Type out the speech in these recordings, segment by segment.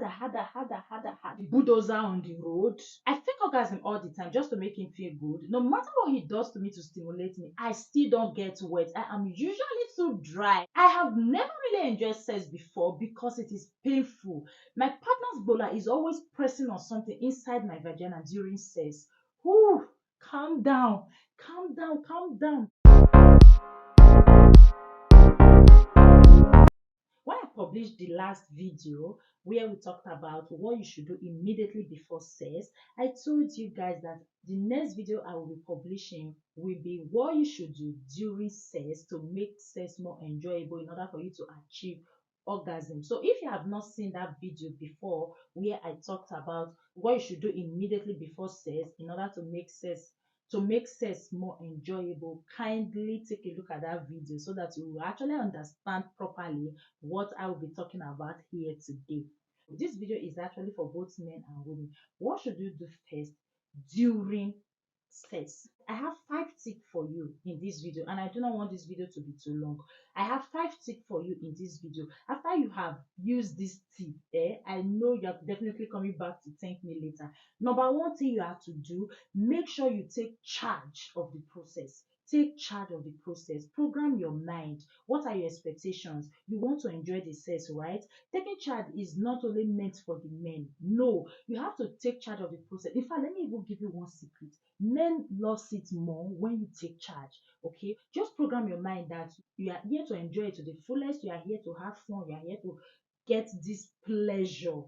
the bulldozer on the road. I fake orgasm all the time just to make him feel good. No matter what he does to me to stimulate me, I still don't get wet. I am usually so dry. I have never really enjoyed sex before because it is painful. My partner's bowler is always pressing on something inside my vagina during sex. Whew, calm down, calm down, calm down. When I published the last video where we talked about what you should do immediately before sex, I told you guys that the next video I will be publishing will be what you should do during sex to make sex more enjoyable in order for you to achieve orgasm. So if you have not seen that video before where I talked about what you should do immediately before sex in order to make sex more enjoyable, kindly take a look at that video so that you will actually understand properly what I will be talking about here today. This video is actually for both men and women. What should you do first during sex? I have 5 tips for you in this video, and I do not want this video to be too long. I have 5 tips for you in this video. After you have used this tip, I know you're definitely coming back to thank me later. Number one thing you have to do, make sure you take charge of the process. Take charge of the process. Program your mind. What are your expectations? You want to enjoy the sex, right? Taking charge is not only meant for the men. No, you have to take charge of the process. In fact, let me even give you one secret. Men love it more when you take charge. Okay, just program your mind that you are here to enjoy it to the fullest. You are here to have fun. You are here to get this pleasure.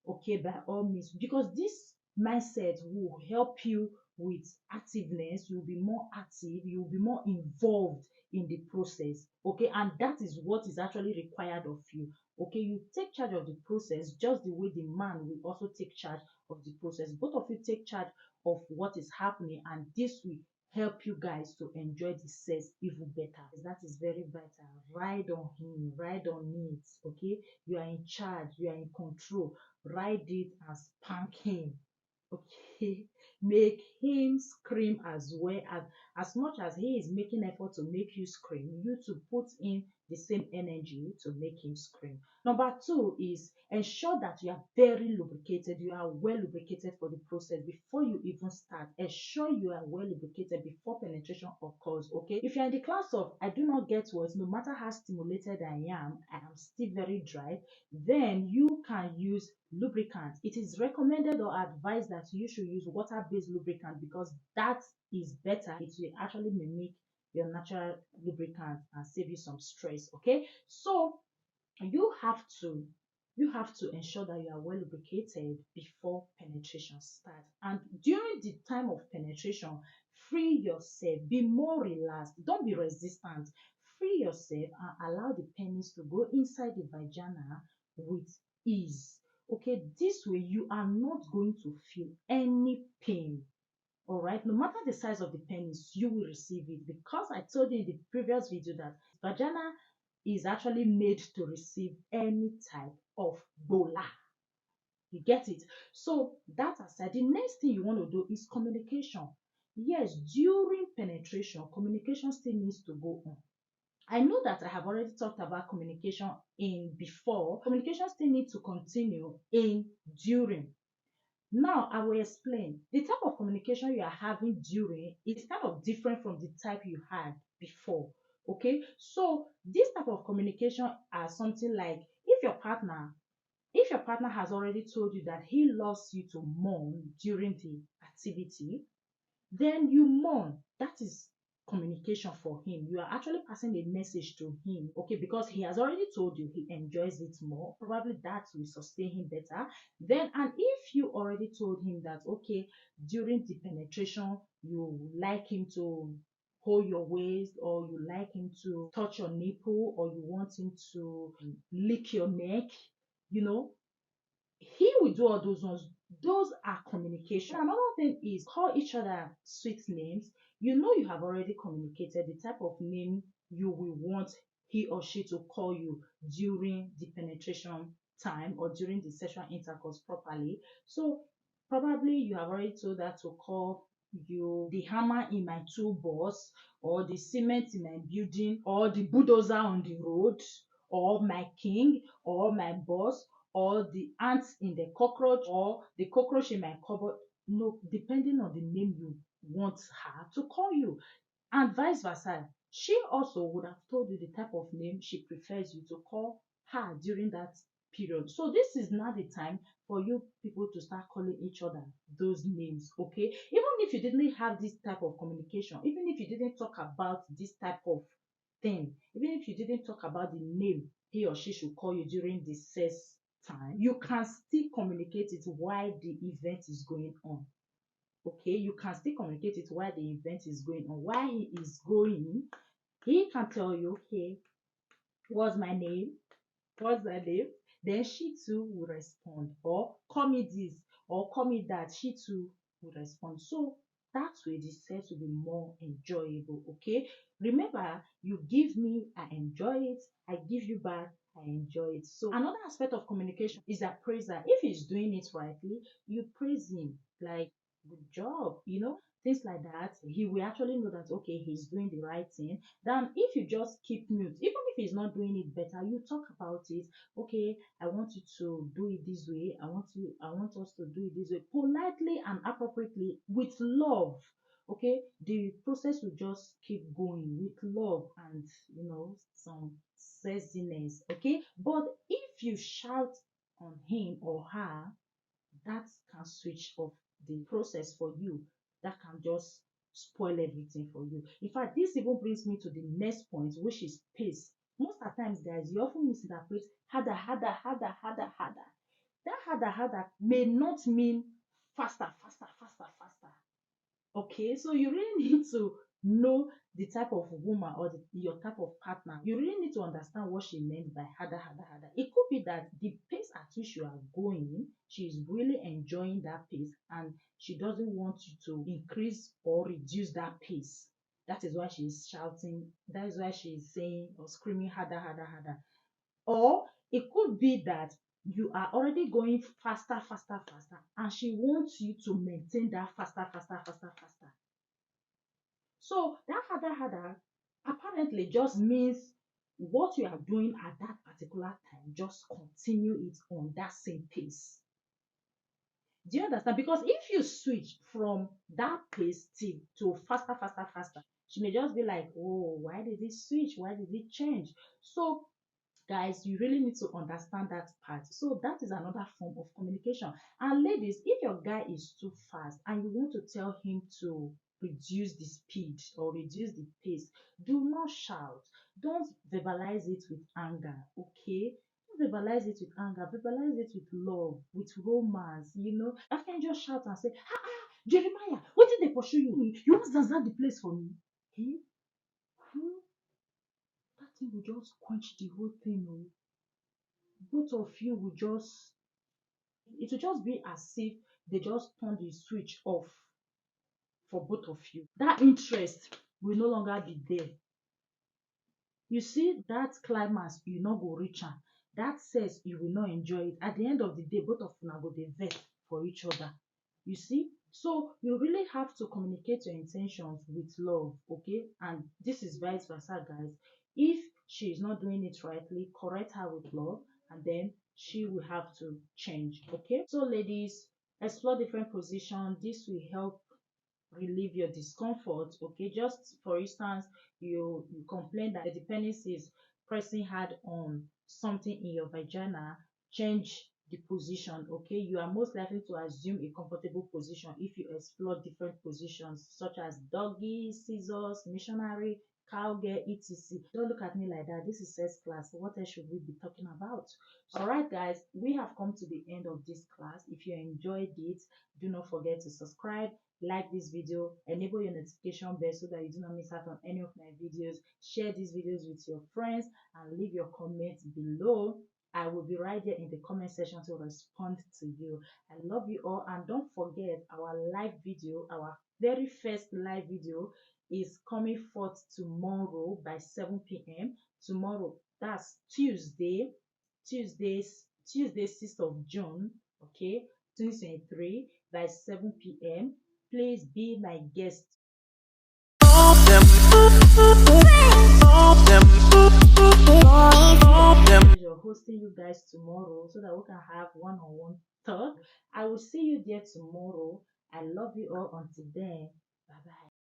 Okay, by all means, because this mindset will help you with activeness. You'll be more active, you'll be more involved in the process. Okay, and that is what is actually required of you. Okay, you take charge of the process just the way the man will also take charge of the process. Both of you take charge of what is happening, and this will help you guys to enjoy the sex even better. That is very vital. Ride on him, ride on it. Okay, you are in charge, you are in control. Ride it and spank him. Okay, make him scream as well. As much as he is making effort to make you scream, you to put in the same energy to make him scream. Number two is ensure that you are very lubricated, you are well lubricated for the process before you even start. Ensure you are well lubricated before penetration occurs. Okay, if you're in the class of I do not get wet, no matter how stimulated I am still very dry, then you can use lubricant. It is recommended or advised that you should use water-based lubricant because that is better. It will actually mimic your natural lubricant and save you some stress. Okay, so you have to ensure that you are well lubricated before penetration starts, and during the time of penetration, free yourself, be more relaxed, don't be resistant. Free yourself and allow the penis to go inside the vagina with ease. Okay, this way you are not going to feel any pain. All right, no matter the size of the penis, you will receive it because I told you in the previous video that vagina is actually made to receive any type of bowler. You get it? So that aside, the next thing you want to do is communication. Yes, during penetration, communication still needs to go on. I know that I have already talked about communication in before. Communication still needs to continue in during. Now, I will explain. The type of communication you are having during is kind of different from the type you had before. Okay, so this type of communication are something like if your partner has already told you that he loves you to mourn during the activity, then you mourn. That is communication for him. You are actually passing a message to him, okay, because he has already told you he enjoys it more. Probably that will sustain him better. Then, and if you already told him that, okay, during the penetration, you like him to hold your waist, or you like him to touch your nipple, or you want him to lick your neck, you know, he will do all those ones. Those are communication. Another thing is call each other sweet names. You know you have already communicated the type of name you will want he or she to call you during the penetration time or during the sexual intercourse properly. So probably you have already told her to call you the hammer in my toolbox, or the cement in my building, or the bulldozer on the road, or my king, or my boss, or the ants in the cockroach, or the cockroach in my cupboard. No, depending on the name you want her to call you, and vice versa. She also would have told you the type of name she prefers you to call her during that period. So this is not the time for you people to start calling each other those names, okay? Even if you didn't have this type of communication, even if you didn't talk about this type of thing, even if you didn't talk about the name he or she should call you during the sex time, you can still communicate it while the event is going on. Okay, you can still communicate it while the event is going on. While he is going, he can tell you, okay, what's my name? What's my name? Then she too will respond, or call me this, or call me that. She too will respond. So that way the sex will be more enjoyable. Okay. Remember, you give me, I enjoy it. I give you back, I enjoy it. So another aspect of communication is appraisal. If he's doing it rightly, you praise him, like, good job, things like that. He will actually know that, okay, he's doing the right thing. Than if you just keep mute, even if he's not doing it better, you talk about it. Okay, I want you to do it this way. I want us to do it this way, politely and appropriately, with love. Okay, the process will just keep going with love and some sexiness. Okay, but if you shout on him or her, that can switch off the process for you. That can just spoil everything for you. In fact, this even brings me to the next point, which is pace. Most of the times, guys, you often misinterpret harder, harder, harder, harder, harder. That harder, harder may not mean faster, faster, faster, faster. Okay, so you really need to know the type of woman, or your type of partner. You really need to understand what she meant by harder, harder, harder. It could be that the pace at which you are going, she is really enjoying that pace, and she doesn't want you to increase or reduce that pace. That is why she is shouting. That is why she is saying or screaming harder, harder, harder. Or it could be that you are already going faster, faster, faster, and she wants you to maintain that faster, faster, faster, faster. So that harder, harder apparently just means what you are doing at that particular time, just continue it on that same pace. Do you understand? Because if you switch from that pace to faster, faster, faster, she may just be like, oh, why did it switch? Why did it change? So guys, you really need to understand that part. So that is another form of communication. And ladies, if your guy is too fast and you want to tell him to reduce the speed or reduce the pace, do not shout. Don't verbalize it with anger, okay? Don't verbalize it with anger, verbalize it with love, with romance. I can just shout and say, Jeremiah, what did they pursue you? You must answer the place for me. Hey, that thing will just quench the whole thing. Oh. Both of you will just, it will just be as if they just turn the switch off for both of you. That interest will no longer be there. You see, that climax, you not go reach am. That sex, you will not enjoy it. At the end of the day, both of una go dey vex for each other. You see? So you really have to communicate your intentions with love, okay? And this is vice versa, guys. If she is not doing it rightly, correct her with love, and then she will have to change, okay? So ladies, explore different positions. This will help relieve your discomfort. Okay, just for instance, you complain that the penis is pressing hard on something in your vagina. Change the position. Okay, you are most likely to assume a comfortable position if you explore different positions such as doggy, scissors, missionary, cowgirl, etc. Don't look at me like that. This is sex class. What else should we be talking about? All right, guys, we have come to the end of this class. If you enjoyed it, do not forget to subscribe, like this video, enable your notification bell so that you do not miss out on any of my videos. Share these videos with your friends and leave your comments below. I will be right there in the comment section to respond to you. I love you all, and don't forget our live video, our very first live video is coming forth tomorrow by 7 p.m. Tomorrow, that's Tuesday 6th of June, okay, 2023 by 7 p.m. Please be my guest. Them pleasure hosting you guys tomorrow so that we can have one-on-one talk. I will see you there tomorrow. I love you all. Until then, bye bye.